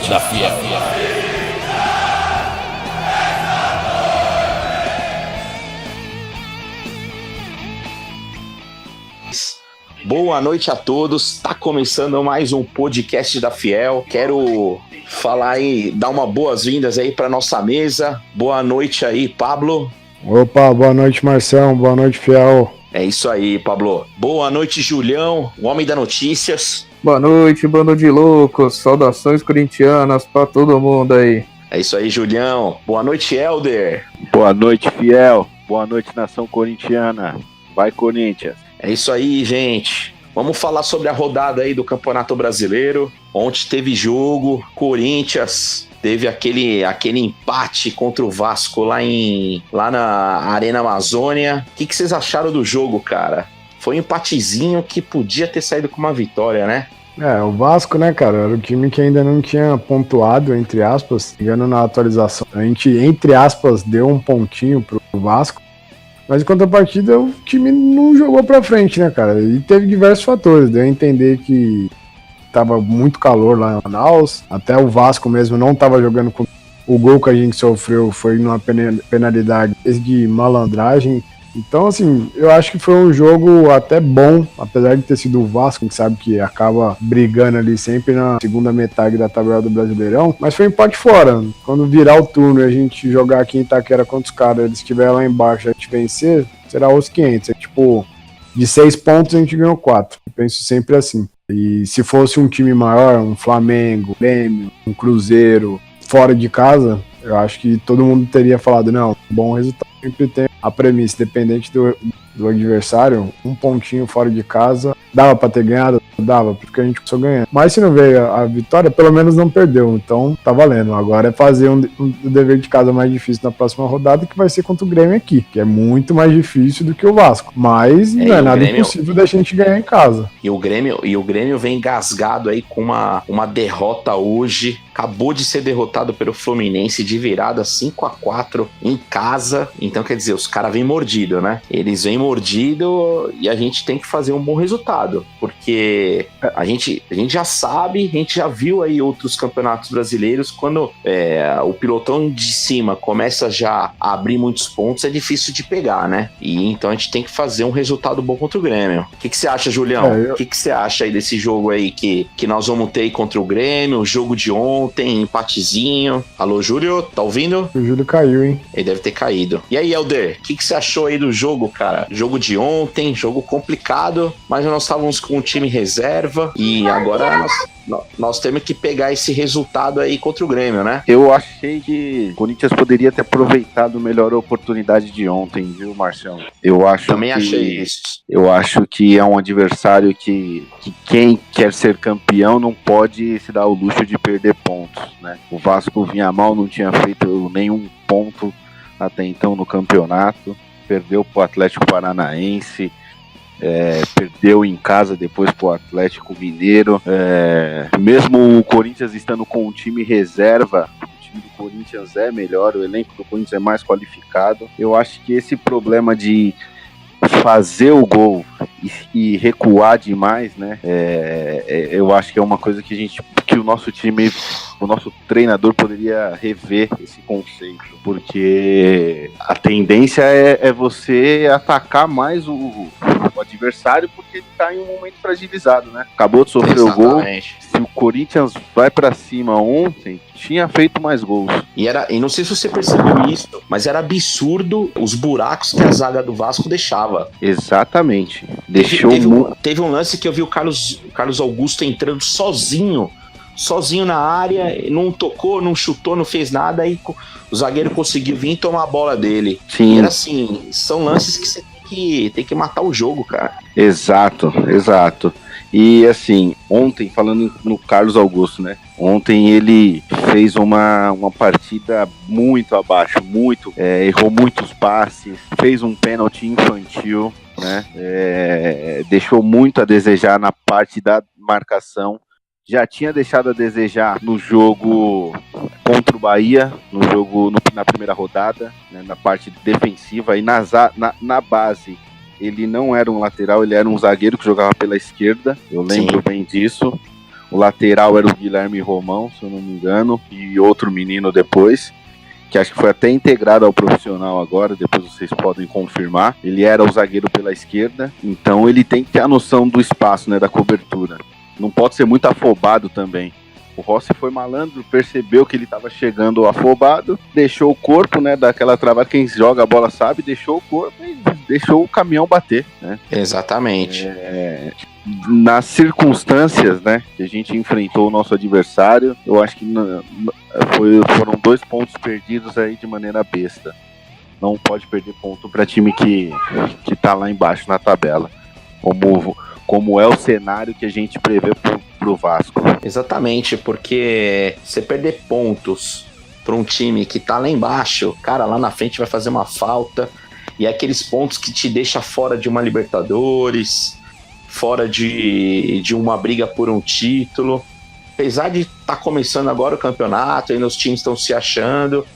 da Fiel. Boa noite a todos, tá começando mais um podcast da Fiel. Quero falar aí, dar uma boas-vindas aí para nossa mesa. Boa noite aí, Pablo. Opa, boa noite, Marcelo, boa noite, Fiel. É isso aí, Pablo. Boa noite, Julião, o homem da notícias. Boa noite, bando de loucos, saudações corintianas pra todo mundo aí. É isso aí, Julião. Boa noite, Helder. Boa noite, Fiel. Boa noite, nação corintiana. Vai, Corinthians. É isso aí, gente. Vamos falar sobre a rodada aí do Campeonato Brasileiro. Ontem teve jogo, Corinthians teve aquele empate contra o Vasco lá na Arena Amazônia. O que vocês acharam do jogo, cara? Foi um empatezinho que podia ter saído com uma vitória, né? O Vasco, né, cara, era o time que ainda não tinha pontuado, entre aspas, chegando na atualização. A gente, entre aspas, deu um pontinho pro Vasco. Mas em contrapartida, o time não jogou pra frente, né, cara? E teve diversos fatores. Deu a entender que tava muito calor lá em Manaus. Até o Vasco mesmo não tava jogando com... O gol que a gente sofreu foi numa penalidade de malandragem. Então, assim, eu acho que foi um jogo até bom, apesar de ter sido o Vasco, que sabe que acaba brigando ali sempre na segunda metade da tabela do Brasileirão, mas foi um empate fora. Quando virar o turno e a gente jogar aqui em Itaquera contra os caras, eles estiverem lá embaixo e a gente vencer, será os 500. Tipo, de 6 pontos a gente ganhou 4. Eu penso sempre assim. E se fosse um time maior, um Flamengo, Grêmio, um Cruzeiro, fora de casa, eu acho que todo mundo teria falado, não, bom resultado. Sempre tem a premissa, independente do adversário, um pontinho fora de casa, dava pra ter ganhado? Dava, porque a gente começou ganhando. Mas se não veio a vitória, pelo menos não perdeu, então tá valendo. Agora é fazer um dever de casa mais difícil na próxima rodada, que vai ser contra o Grêmio aqui, que é muito mais difícil do que o Vasco. Mas não é nada impossível da gente ganhar em casa. E o Grêmio vem engasgado aí com uma derrota hoje. Acabou de ser derrotado pelo Fluminense de virada 5-4 em casa. Então, quer dizer, os caras vêm mordido, né? Eles vêm mordido e a gente tem que fazer um bom resultado. Porque a gente já sabe, a gente já viu aí outros campeonatos brasileiros, quando o pilotão de cima começa já a abrir muitos pontos, é difícil de pegar, né? E então a gente tem que fazer um resultado bom contra o Grêmio. O que você acha, Julião? O que você acha aí desse jogo aí que nós vamos ter aí contra o Grêmio, o jogo de ontem, empatezinho? Alô, Júlio, tá ouvindo? O Júlio caiu, hein? Ele deve ter caído. E aí, Helder, o que você achou aí do jogo, cara? Jogo de ontem, jogo complicado, mas nós estávamos com o time reserva e agora nós temos que pegar esse resultado aí contra o Grêmio, né? Eu achei que o Corinthians poderia ter aproveitado melhor a oportunidade de ontem, viu, Marcelo? Também achei isso. Eu acho que é um adversário que quem quer ser campeão não pode se dar o luxo de perder pontos, né? O Vasco vinha mal, não tinha feito nenhum ponto até então no campeonato, perdeu pro Atlético Paranaense, perdeu em casa depois pro Atlético Mineiro, mesmo o Corinthians estando com um time reserva, o time do Corinthians é melhor, o elenco do Corinthians é mais qualificado. Eu acho que esse problema de fazer o gol e recuar demais, né? Eu acho que é uma coisa que o nosso time, o nosso treinador poderia rever esse conceito, porque a tendência é você atacar mais o adversário, porque ele tá em um momento fragilizado, né? Acabou de sofrer o gol. Se o Corinthians vai pra cima ontem, tinha feito mais gols. E não sei se você percebeu isso, mas era absurdo os buracos que a zaga do Vasco deixava. Exatamente. Teve um lance que eu vi o Carlos Augusto entrando sozinho na área, não tocou, não chutou, não fez nada, aí o zagueiro conseguiu vir e tomar a bola dele. Sim. E era assim, são lances que você tem que matar o jogo, cara. Exato. E assim, ontem, falando no Carlos Augusto, né? Ontem ele fez uma partida muito abaixo, errou muitos passes, fez um pênalti infantil, né? Deixou muito a desejar na parte da marcação. Já tinha deixado a desejar no jogo contra o Bahia, na primeira rodada, né, na parte defensiva, e na base ele não era um lateral, ele era um zagueiro que jogava pela esquerda, eu lembro bem disso. O lateral era o Guilherme Romão, se eu não me engano, e outro menino depois, que acho que foi até integrado ao profissional agora, depois vocês podem confirmar. Ele era o zagueiro pela esquerda, então ele tem que ter a noção do espaço, né, da cobertura. Não pode ser muito afobado também. O Rossi foi malandro, percebeu que ele estava chegando afobado, deixou o corpo, né, daquela travada, quem joga a bola sabe, deixou o corpo e deixou o caminhão bater, né? Exatamente. Nas circunstâncias, né, que a gente enfrentou o nosso adversário, eu acho que foram 2 pontos perdidos aí de maneira besta. Não pode perder ponto para time que tá lá embaixo na tabela, como é o cenário que a gente prevê pro Vasco. Exatamente, porque você perder pontos para um time que tá lá embaixo, cara, lá na frente vai fazer uma falta, e é aqueles pontos que te deixa fora de uma Libertadores, fora de uma briga por um título. Apesar de estar começando agora o campeonato, ainda os times estão se achando,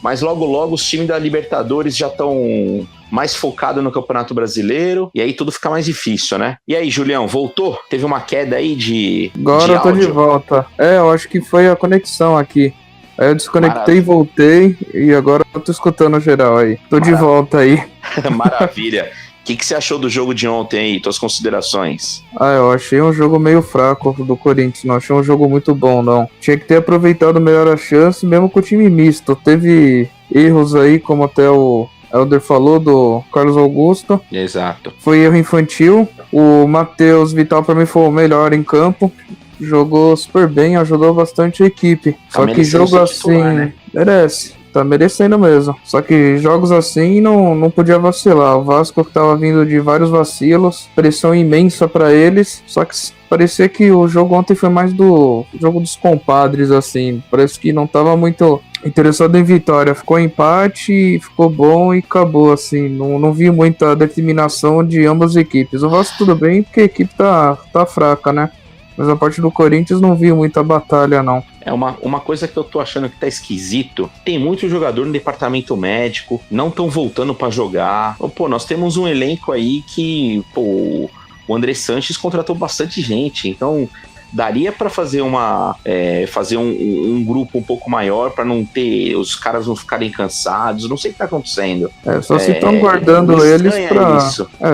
mas logo logo os times da Libertadores já estão mais focados no Campeonato Brasileiro, e aí tudo fica mais difícil, né? E aí, Julião, voltou? Teve uma queda aí de Agora eu tô de volta. Eu acho que foi a conexão aqui. Aí eu desconectei, voltei, e agora eu tô escutando geral aí. Tô de volta aí. Maravilha. O que você achou do jogo de ontem aí? Tuas considerações? Eu achei um jogo meio fraco do Corinthians. Não achei um jogo muito bom, não. Tinha que ter aproveitado melhor a chance, mesmo com o time misto. Teve erros aí, como até o Elder falou, do Carlos Augusto. Exato. Foi erro infantil. O Matheus Vital, pra mim, foi o melhor em campo. Jogou super bem, ajudou bastante a equipe. Só que jogo assim, titular, né? Merece. Tá merecendo mesmo. Só que jogos assim não podia vacilar. O Vasco que tava vindo de vários vacilos, pressão imensa pra eles. Só que parecia que o jogo ontem foi mais do jogo dos compadres, assim. Parece que não tava muito interessado em vitória. Ficou empate, ficou bom e acabou, assim. Não vi muita determinação de ambas as equipes. O Vasco tudo bem, porque a equipe tá fraca, né? Mas a parte do Corinthians não vi muita batalha, não. É uma coisa que eu tô achando que tá esquisito. Tem muito jogador no departamento médico, não estão voltando pra jogar. Pô, nós temos um elenco aí que, pô, o André Sanches contratou bastante gente, então daria pra fazer um grupo um pouco maior pra não ter, os caras não ficarem cansados. Não sei o que tá acontecendo. Só se estão guardando eles pra...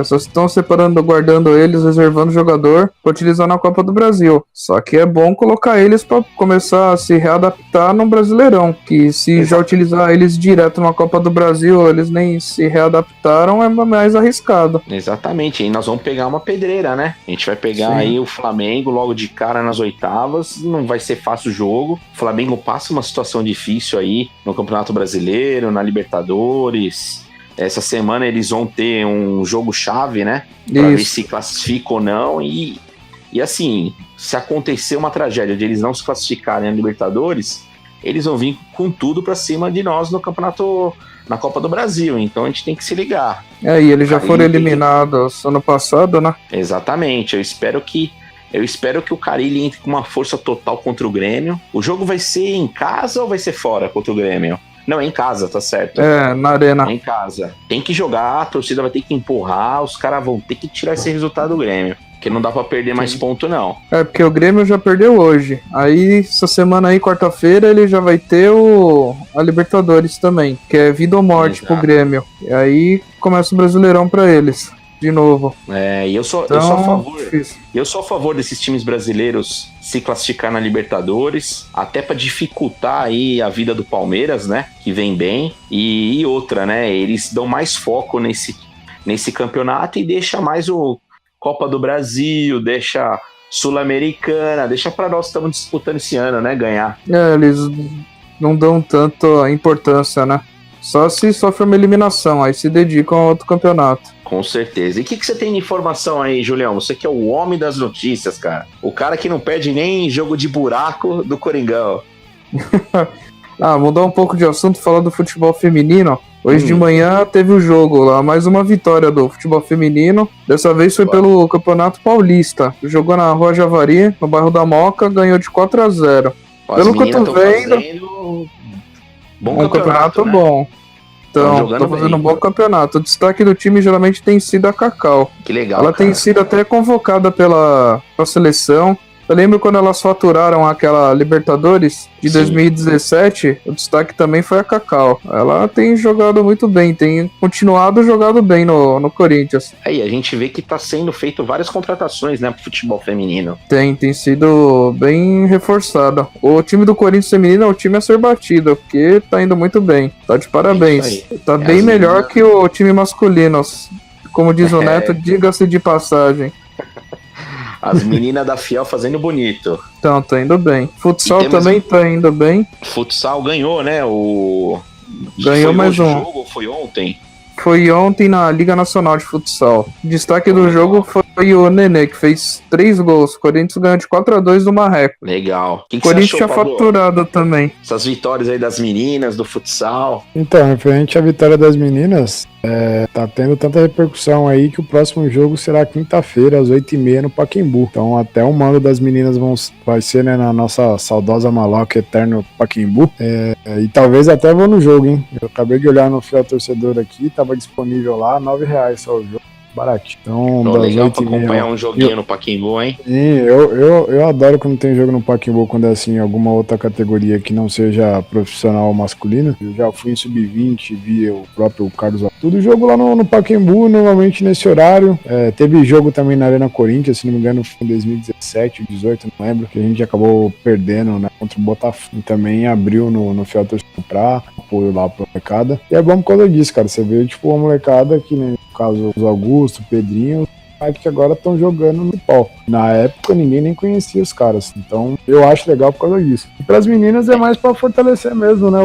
só se estão separando, guardando eles, reservando o jogador pra utilizar na Copa do Brasil. Só que é bom colocar eles pra começar a se readaptar no Brasileirão, que se já utilizar eles direto na Copa do Brasil, eles nem se readaptaram, é mais arriscado. Exatamente, e nós vamos pegar uma pedreira, né? A gente vai pegar aí o Flamengo logo de cara nas oitavas, não vai ser fácil o jogo. O Flamengo passa uma situação difícil aí no Campeonato Brasileiro, na Libertadores. Essa semana eles vão ter um jogo-chave, né? Pra ver se classifica ou não. E assim, se acontecer uma tragédia de eles não se classificarem na Libertadores, eles vão vir com tudo pra cima de nós no campeonato, na Copa do Brasil. Então a gente tem que se ligar. E eles já foram eliminados ano passado, né? Exatamente. Eu espero que o Carille entre com uma força total contra o Grêmio. O jogo vai ser em casa ou vai ser fora contra o Grêmio? Não, é em casa, tá certo. Na arena. É em casa. Tem que jogar, a torcida vai ter que empurrar, os caras vão ter que tirar esse resultado do Grêmio. Porque não dá pra perder mais ponto, não. Porque o Grêmio já perdeu hoje. Aí, essa semana aí, quarta-feira, ele já vai ter a Libertadores também, que é vida ou morte pro Grêmio. E aí, começa o Brasileirão pra eles. De novo. E eu sou a favor desses times brasileiros se classificar na Libertadores, até para dificultar aí a vida do Palmeiras, né, que vem bem, e outra, né, eles dão mais foco nesse campeonato e deixa mais o Copa do Brasil, deixa Sul-Americana, deixa para nós que estamos disputando esse ano, né, ganhar. Eles não dão tanto importância, né, só se sofre uma eliminação, aí se dedicam a outro campeonato. Com certeza. E o que você tem de informação aí, Julião? Você que é o homem das notícias, cara. O cara que não perde nem jogo de buraco do Coringão. Mudar um pouco de assunto, falar do futebol feminino. Hoje de manhã teve o jogo lá, mais uma vitória do futebol feminino. Dessa vez foi pelo Campeonato Paulista. Jogou na Rua Javari, no bairro da Moca, ganhou de 4-0. Pelo que eu tô vendo, bom campeonato né? Bom. Então, tô fazendo um bom campeonato. O destaque do time geralmente tem sido a Cacau. Que legal, Ela tem sido até convocada pra seleção. Eu lembro quando elas faturaram aquela Libertadores de 2017, o destaque também foi a Cacau. Ela tem jogado muito bem, tem continuado jogado bem no Corinthians. Aí a gente vê que tá sendo feito várias contratações, né, pro futebol feminino. Tem sido bem reforçado. O time do Corinthians feminino é o time a ser batido, porque tá indo muito bem. Tá de parabéns. Tá bem melhor que o time masculino. Como diz o Neto, diga-se de passagem. As meninas da Fiel fazendo bonito. Então, tá indo bem. Futsal também tá indo bem. Futsal ganhou, né? Ganhou mais um. Jogo, foi ontem? Foi ontem na Liga Nacional de Futsal. Destaque do jogo foi o Nenê, que fez 3 gols. O Corinthians ganhou de 4-2 do Marreco. Legal. O Corinthians tinha faturado também. Essas vitórias aí das meninas, do futsal. Então, referente à vitória das meninas, tá tendo tanta repercussão aí que o próximo jogo será quinta-feira, às 8h30 no Pacaembu. Então até o mando das meninas vai ser, né, na nossa saudosa Maloca Eterno Pacaembu. E talvez até vou no jogo, hein? Eu acabei de olhar no Fiel Torcedor aqui, tava disponível lá, R$9 só o jogo. Baratinho. Então, legal pra acompanhar um joguinho no Pacaembu, hein? Sim, eu adoro quando tem jogo no Pacaembu, quando é assim, alguma outra categoria que não seja profissional ou masculina. Eu já fui em sub-20, vi o próprio Carlos. Tudo jogo lá no Pacaembu, normalmente nesse horário. Teve jogo também na Arena Corinthians, se não me engano, foi em 2017, 2018, não lembro, que a gente acabou perdendo, né, contra o Botafogo. E também abriu no Fiel Torcedor pra apoio lá pra molecada. E é bom por causa disso, cara. Você vê, tipo, uma molecada que, né, no caso, os Augusto, Pedrinho, que agora estão jogando no pau. Na época ninguém nem conhecia os caras, então eu acho legal por causa disso. E para as meninas é mais para fortalecer mesmo, né,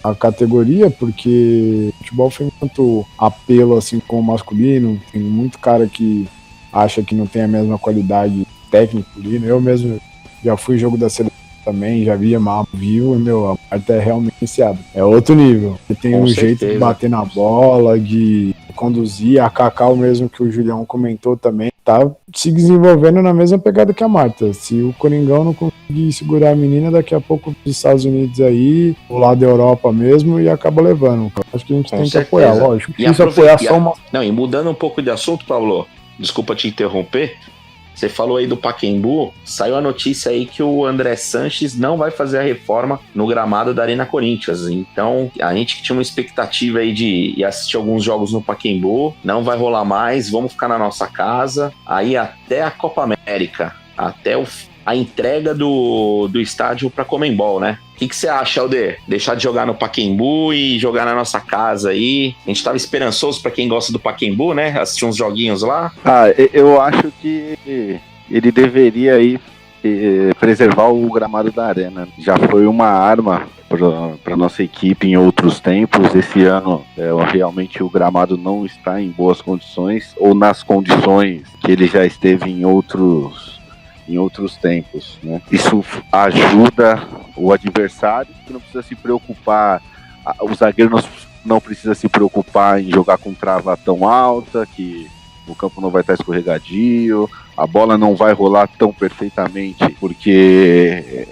a categoria, porque o futebol tem tanto apelo assim como o masculino, tem muito cara que acha que não tem a mesma qualidade técnica ali, né? Eu mesmo já fui jogo da seleção também, já via mal vivo, e meu, a parte é realmente iniciada. É outro nível. Ele tem um jeito de bater na bola, de conduzir. A Cacau mesmo, que o Julião comentou também, tá se desenvolvendo na mesma pegada que a Marta. Se o Coringão não conseguir segurar a menina, daqui a pouco os Estados Unidos aí, o lado da Europa mesmo, e acaba levando. Acho que a gente tem que apoiar, lógico. E apoiar só uma... Não, e mudando um pouco de assunto, Pablo, desculpa te interromper, você falou aí do Pacaembu, saiu a notícia aí que o André Sanches não vai fazer a reforma no gramado da Arena Corinthians. Então, a gente que tinha uma expectativa aí de ir assistir alguns jogos no Pacaembu, não vai rolar mais, vamos ficar na nossa casa, aí até a Copa América, até a entrega do estádio para Conmebol, né? O que você acha, Alder? Deixar de jogar no Pacaembu e jogar na nossa casa aí? A gente tava esperançoso para quem gosta do Pacaembu, né? Assistir uns joguinhos lá. Eu acho que ele deveria aí preservar o gramado da arena. Já foi uma arma para nossa equipe em outros tempos. Esse ano realmente o gramado não está em boas condições, ou nas condições que ele já esteve em outros tempos, né? Isso ajuda o adversário, que não precisa se preocupar, o zagueiro não precisa se preocupar em jogar com trava tão alta, que o campo não vai estar escorregadio, a bola não vai rolar tão perfeitamente, porque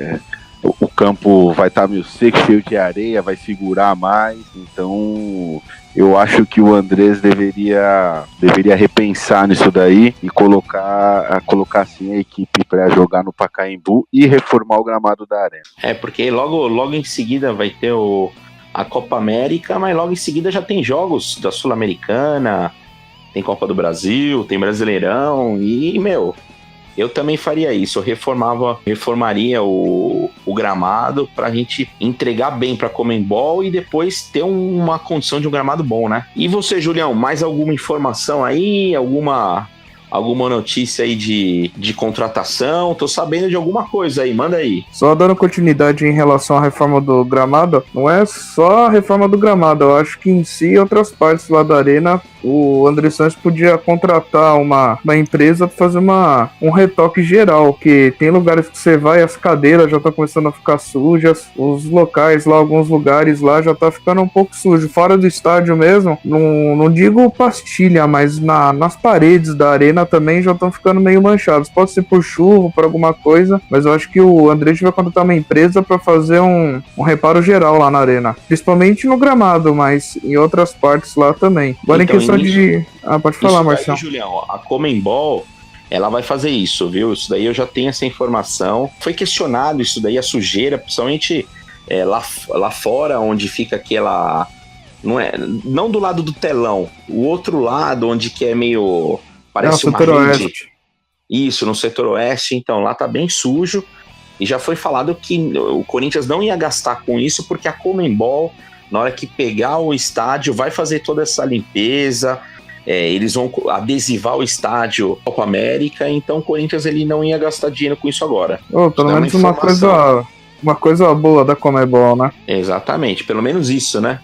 o campo vai estar meio seco, cheio de areia, vai segurar mais. Então eu acho que o Andrés deveria repensar nisso daí e colocar assim a equipe para jogar no Pacaembu e reformar o gramado da arena. Porque logo em seguida vai ter a Copa América, mas logo em seguida já tem jogos da Sul-Americana, tem Copa do Brasil, tem Brasileirão e, eu também faria isso, eu reformaria o gramado pra gente entregar bem pra Conmebol e depois ter uma condição de um gramado bom, né? E você, Julião, mais alguma informação aí? Alguma notícia aí de contratação? Tô sabendo de alguma coisa aí, manda aí. Só dando continuidade em relação à reforma do gramado, não é só a reforma do gramado, eu acho que em si outras partes lá da arena, o André Sanches podia contratar uma empresa para fazer um retoque geral, que tem lugares que você vai, as cadeiras já estão começando a ficar sujas, os locais lá, alguns lugares lá já tá ficando um pouco sujo, fora do estádio mesmo, não digo pastilha, mas nas paredes da arena também já estão ficando meio manchados, pode ser por chuva, por alguma coisa, mas eu acho que o André vai contratar uma empresa para fazer um reparo geral lá na arena, principalmente no gramado, mas em outras partes lá também. Agora então, em questão de... pode falar, Marcelo. Julião, a Conmebol, ela vai fazer isso, viu? Isso daí eu já tenho essa informação. Foi questionado isso daí, a sujeira, principalmente lá fora, onde fica aquela... Não do lado do telão, o outro lado, onde que é meio... Parece uma rede. Oeste. Isso, no setor oeste. Então, lá tá bem sujo. E já foi falado que o Corinthians não ia gastar com isso, porque a Conmebol, na hora que pegar o estádio, vai fazer toda essa limpeza... eles vão adesivar o estádio Copa América, então o Corinthians ele não ia gastar dinheiro com isso agora. Pelo menos uma coisa boa da Conmebol, né? Exatamente, pelo menos isso, né?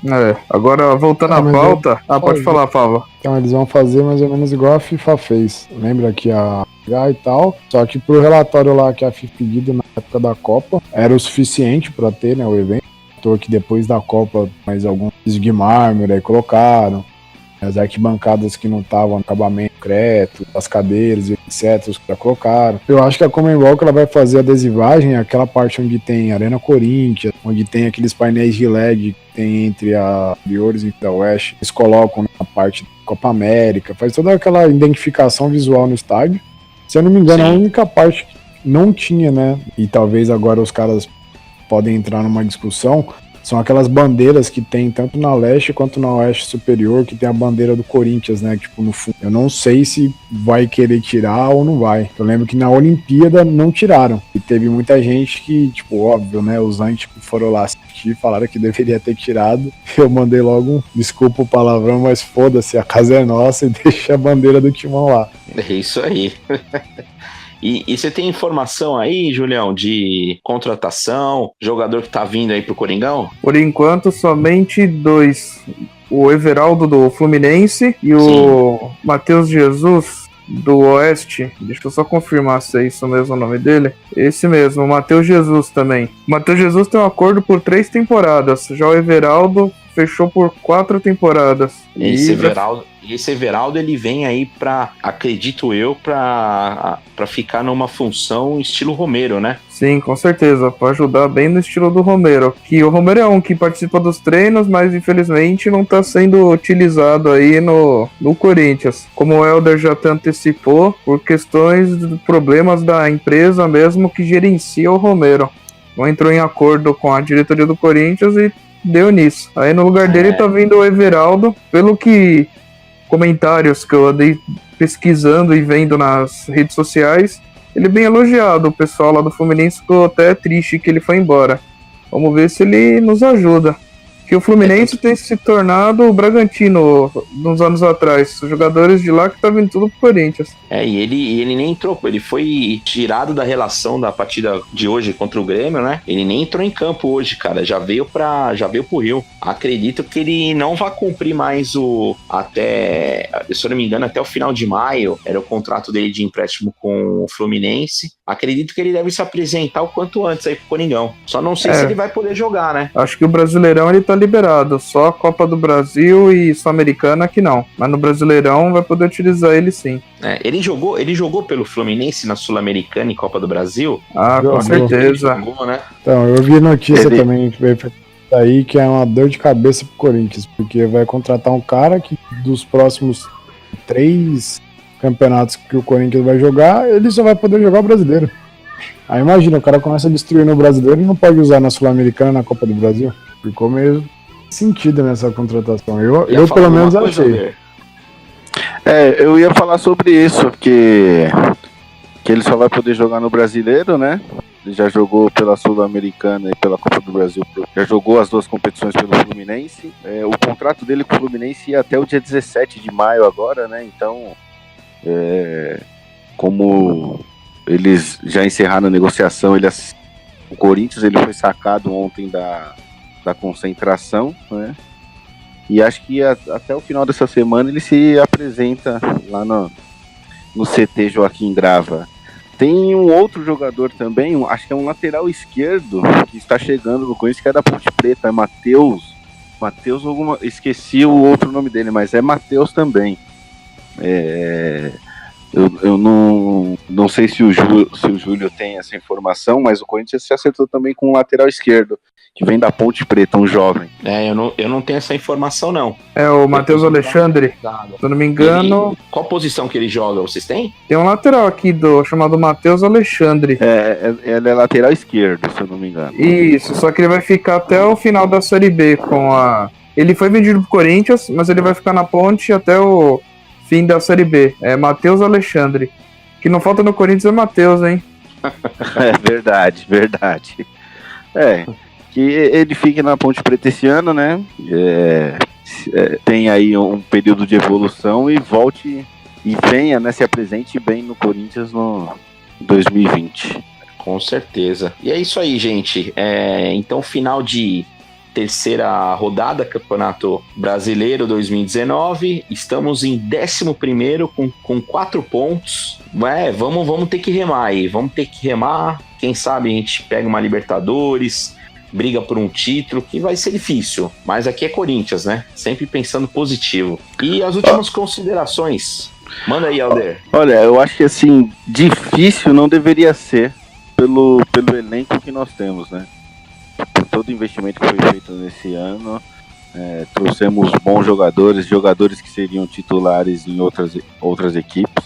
Agora voltando à pauta... pode falar, Pava. Então eles vão fazer mais ou menos igual a FIFA fez. Lembra que a e tal, só que pro relatório lá que a FIFA pediu na época da Copa, era o suficiente para ter, né, o evento. Tô que depois da Copa, mais alguns de mármore aí colocaram. As arquibancadas que não estavam no acabamento concreto, as cadeiras, etc, os que já colocaram. Eu acho que a Conmebol que ela vai fazer a adesivagem é aquela parte onde tem Arena Corinthians, onde tem aqueles painéis de LED que tem entre a Priores e a Oeste. Eles colocam na parte da Copa América, faz toda aquela identificação visual no estádio. Se eu não me engano, Sim. A única parte que não tinha, né, e talvez agora os caras podem entrar numa discussão, são aquelas bandeiras que tem tanto na leste quanto na oeste superior, que tem a bandeira do Corinthians, né, tipo, no fundo. Eu não sei se vai querer tirar ou não vai. Eu lembro que na Olimpíada não tiraram. E teve muita gente que, tipo, óbvio, né, os antes que foram lá assistir falaram que deveria ter tirado. Eu mandei logo desculpa o palavrão, mas foda-se, a casa é nossa e deixa a bandeira do Timão lá. É isso aí. E você tem informação aí, Julião, de contratação, jogador que tá vindo aí pro Coringão? Por enquanto, somente 2. O Everaldo do Fluminense e o Matheus Jesus do Oeste. Deixa eu só confirmar se é isso mesmo o nome dele. Esse mesmo, o Matheus Jesus também. O Matheus Jesus tem um acordo por 3 temporadas. Já o Everaldo fechou por 4 temporadas. Esse Everaldo ele vem aí pra, acredito eu, pra ficar numa função estilo Romero, né? Sim, com certeza, pra ajudar bem no estilo do Romero. Que o Romero é um que participa dos treinos, mas infelizmente não tá sendo utilizado aí no Corinthians. Como o Helder já até antecipou, por questões de problemas da empresa mesmo que gerencia o Romero. Não entrou em acordo com a diretoria do Corinthians e deu nisso. Aí no lugar dele tá vindo o Everaldo, pelo que comentários que eu andei pesquisando e vendo nas redes sociais, ele é bem elogiado. O pessoal lá do Fluminense ficou até triste que ele foi embora. Vamos ver se ele nos ajuda. Que o Fluminense tem se tornado o Bragantino uns anos atrás. Os jogadores de lá que tá vindo tudo pro Corinthians. E ele nem entrou, ele foi tirado da relação da partida de hoje contra o Grêmio, né? Ele nem entrou em campo hoje, cara. Já veio pro Rio. Acredito que ele não vai cumprir mais se eu não me engano, até o final de maio. Era o contrato dele de empréstimo com o Fluminense. Acredito que ele deve se apresentar o quanto antes aí pro Coringão. Só não sei se ele vai poder jogar, né? Acho que o Brasileirão ele tá liberado. Só a Copa do Brasil e Sul-Americana que não. Mas no Brasileirão vai poder utilizar ele sim. Ele jogou pelo Fluminense na Sul-Americana e Copa do Brasil? Com certeza. Jogou, né? Então, eu vi notícia também aí que é uma dor de cabeça pro Corinthians, porque vai contratar um cara que dos próximos 3 campeonatos que o Corinthians vai jogar, ele só vai poder jogar o brasileiro. Aí imagina, o cara começa a destruir no brasileiro e não pode usar na Sul-Americana na Copa do Brasil. Ficou meio sentido nessa contratação. Eu pelo menos achei. Eu ia falar sobre isso, que ele só vai poder jogar no brasileiro, né? Ele já jogou pela Sul-Americana e pela Copa do Brasil, já jogou as 2 competições pelo Fluminense. O contrato dele com o Fluminense ia até o dia 17 de maio agora, né? Então, como eles já encerraram a negociação, o Corinthians ele foi sacado ontem da concentração, né? E acho que até o final dessa semana ele se apresenta lá no CT Joaquim Grava. Tem um outro jogador também, acho que é um lateral esquerdo, que está chegando no Corinthians, que é da Ponte Preta, é Matheus, esqueci o outro nome dele, mas é Matheus também. Eu não sei se o Júlio tem essa informação, mas o Corinthians se acertou também com o lateral esquerdo, que vem da Ponte Preta, um jovem. Eu não tenho essa informação, não. É o Matheus Alexandre, se eu não me engano. Qual posição que ele joga, vocês têm? Tem um lateral aqui chamado Matheus Alexandre. Ele é lateral esquerdo, se eu não me engano. Isso, só que ele vai ficar até o final da Série B com a... Ele foi vendido pro Corinthians, mas ele vai ficar na Ponte até o fim da Série B. É Matheus Alexandre. Que não falta no Corinthians é Matheus, hein? É verdade. Que ele fique na Ponte Preta esse ano, né? Tem aí um período de evolução e volte e venha, né? Se apresente bem no Corinthians no 2020. Com certeza. E é isso aí, gente. Então, final de terceira rodada, Campeonato Brasileiro 2019. Estamos em 11º com 4 pontos. Vamos ter que remar aí. Vamos ter que remar. Quem sabe a gente pega uma Libertadores, briga por um título, que vai ser difícil. Mas aqui é Corinthians, né? Sempre pensando positivo. E as últimas considerações? Manda aí, Alder. Olha, eu acho que assim, difícil não deveria ser pelo elenco que nós temos, né? Por todo o investimento que foi feito nesse ano, trouxemos bons jogadores que seriam titulares em outras equipes.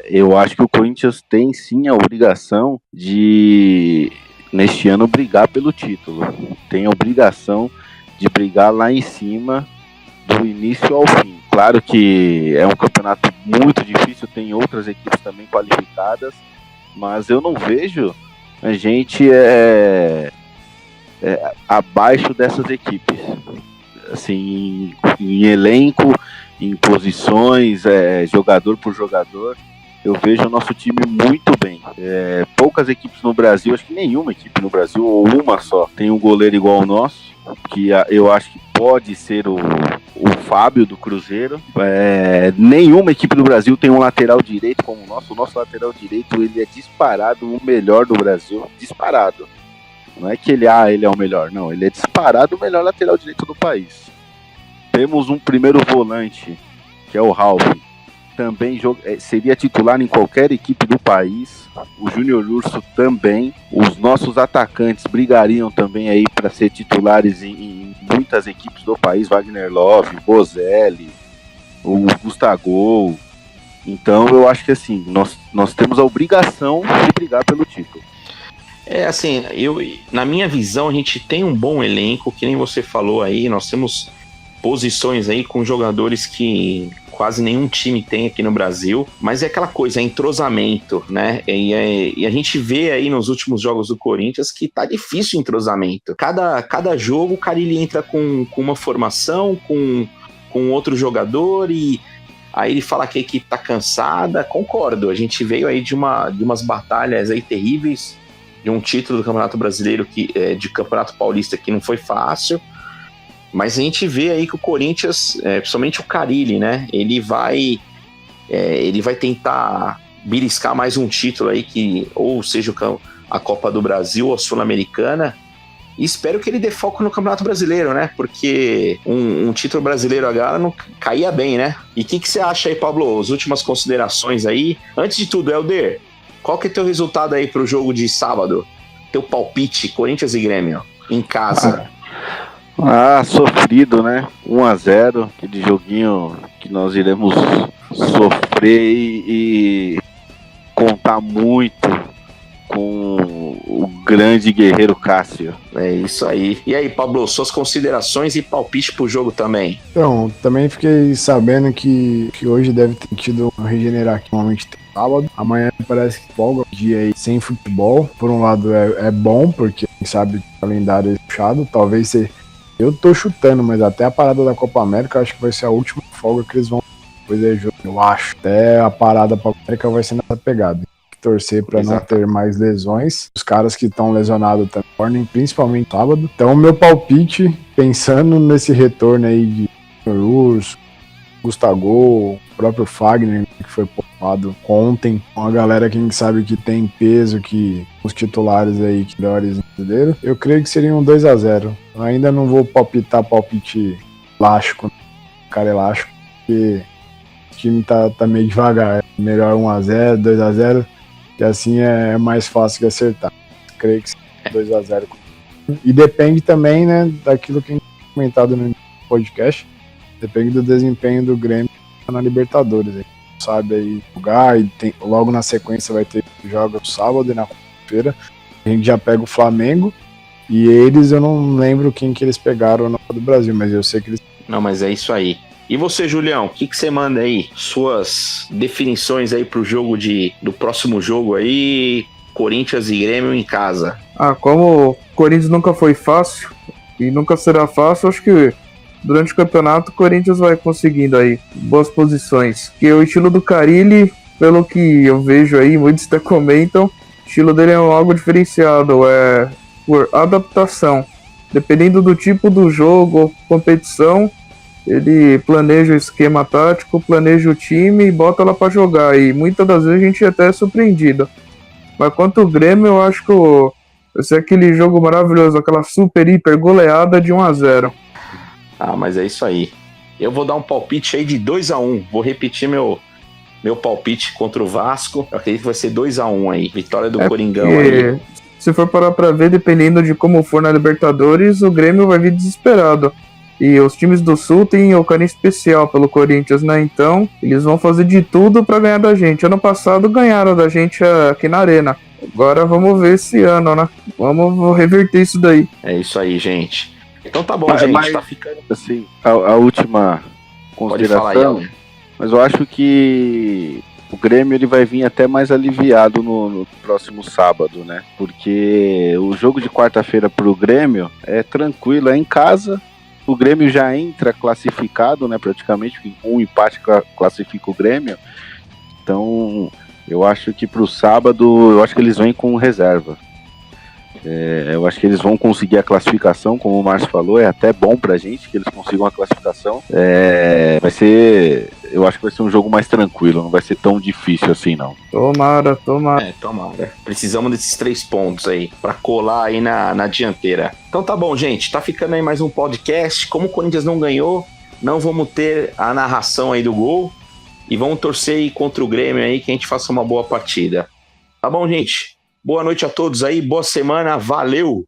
Eu acho que o Corinthians tem sim a obrigação de, neste ano, brigar pelo título. Tem a obrigação de brigar lá em cima do início ao fim. Claro que é um campeonato muito difícil, tem outras equipes também qualificadas, mas eu não vejo a gente abaixo dessas equipes, assim, em elenco, em posições, jogador por jogador. Eu vejo o nosso time muito bem. Poucas equipes no Brasil, acho que nenhuma equipe no Brasil, ou uma só, tem um goleiro igual ao nosso, que eu acho que pode ser o Fábio do Cruzeiro. Nenhuma equipe do Brasil tem um lateral direito como o nosso. O nosso lateral direito, ele é disparado o melhor do Brasil. Disparado. Não é que ele é o melhor, não. Ele é disparado o melhor lateral direito do país. Temos um primeiro volante, que é o Ralf. Também seria titular em qualquer equipe do país. O Júnior Urso também. Os nossos atacantes brigariam também aí para ser titulares em muitas equipes do país. Wagner Love, Bozelli, o Gustavo. Então eu acho que assim, nós temos a obrigação de brigar pelo título. Assim, na minha visão, a gente tem um bom elenco, que nem você falou aí. Nós temos posições aí com jogadores que quase nenhum time tem aqui no Brasil, mas é aquela coisa, entrosamento, né? E a gente vê aí nos últimos jogos do Corinthians que tá difícil o entrosamento. Cada jogo o Carille entra com uma formação, com outro jogador, e aí ele fala que a equipe tá cansada. Concordo, a gente veio aí de umas batalhas aí terríveis, de um título do Campeonato Brasileiro, de Campeonato Paulista, que não foi fácil. Mas a gente vê aí que o Corinthians, principalmente o Carille, né? Ele vai tentar beliscar mais um título aí, ou seja a Copa do Brasil ou a Sul-Americana. E espero que ele dê foco no Campeonato Brasileiro, né? Porque um título brasileiro agora não caía bem, né? E o que você acha aí, Pablo? As últimas considerações aí. Antes de tudo, Helder, qual que é teu resultado aí pro jogo de sábado? Teu palpite, Corinthians e Grêmio, em casa. Sofrido, né? 1-0, aquele joguinho que nós iremos sofrer e contar muito com o grande guerreiro Cássio. É isso aí. E aí, Pablo, suas considerações e palpite pro jogo também? Então, também fiquei sabendo que hoje deve ter tido um regenerar aqui, normalmente tem sábado. Amanhã parece que folga, um dia aí sem futebol. Por um lado é bom, porque quem sabe o calendário é puxado, talvez ser. Eu tô chutando, mas até a parada da Copa América eu acho que vai ser a última folga que eles vão. Depois é jogo, eu acho. Até a parada da Copa América vai ser nessa pegada. Tem que torcer pra não ter mais lesões. Os caras que estão lesionados também, principalmente sábado. Então, meu palpite, pensando nesse retorno aí de Urso, Gustavo, o próprio Fagner, que foi poupado ontem, uma galera quem sabe que tem peso, que os titulares aí que melhores brasileiros, eu creio que seria um 2-0. Eu ainda não vou palpite elástico, cara elástico, porque o time tá meio devagar. melhor 1x0, 2x0, que assim é mais fácil de acertar. Creio que 2x0. E depende também, né, daquilo que a gente tem comentado no podcast, depende do desempenho do Grêmio na Libertadores. A gente sabe aí jogar, e logo na sequência vai ter jogos no sábado e na quarta-feira. A gente já pega o Flamengo, e eles, eu não lembro quem que eles pegaram na Copa do Brasil, mas eu sei que eles... Não, mas é isso aí. E você, Julião, o que você manda aí? Suas definições aí pro jogo do próximo jogo aí, Corinthians e Grêmio em casa. Como o Corinthians nunca foi fácil e nunca será fácil, acho que durante o campeonato o Corinthians vai conseguindo aí boas posições. Que o estilo do Carille, pelo que eu vejo aí, muitos até comentam, o estilo dele é algo diferenciado, é por adaptação. Dependendo do tipo do jogo, competição, ele planeja o esquema tático, planeja o time e bota lá pra jogar. E muitas das vezes a gente até é surpreendido. Mas quanto o Grêmio, eu acho que vai ser aquele jogo maravilhoso, aquela super, hiper goleada de 1x0. Ah, mas é isso aí. Eu vou dar um palpite aí de 2x1. Vou repetir meu palpite contra o Vasco. Eu acredito que vai ser 2x1 aí. Vitória do Coringão aí. Se for parar pra ver, dependendo de como for na Libertadores, o Grêmio vai vir desesperado. E os times do Sul têm o carinho especial pelo Corinthians, né? Então, eles vão fazer de tudo pra ganhar da gente. Ano passado ganharam da gente aqui na Arena. Agora vamos ver esse ano, né? Vamos reverter isso daí. É isso aí, gente. Então tá bom, gente. Mas, tá ficando... assim, a última consideração. Pode falar aí, mas eu acho que o Grêmio ele vai vir até mais aliviado no próximo sábado, né? Porque o jogo de quarta-feira pro Grêmio é tranquilo, é em casa. O Grêmio já entra classificado, né? Praticamente, um empate classifica o Grêmio. Então, eu acho que pro sábado, eu acho que eles vêm com reserva. Eu acho que eles vão conseguir a classificação, como o Márcio falou, é até bom pra gente que eles consigam a classificação. Eu acho que vai ser um jogo mais tranquilo, não vai ser tão difícil assim, não. Tomara. Tomara. Precisamos desses 3 pontos aí, pra colar aí na dianteira. Então tá bom, gente, tá ficando aí mais um podcast. Como o Corinthians não ganhou, não vamos ter a narração aí do gol, e vamos torcer aí contra o Grêmio aí, que a gente faça uma boa partida. Tá bom, gente? Boa noite a todos aí, boa semana, valeu!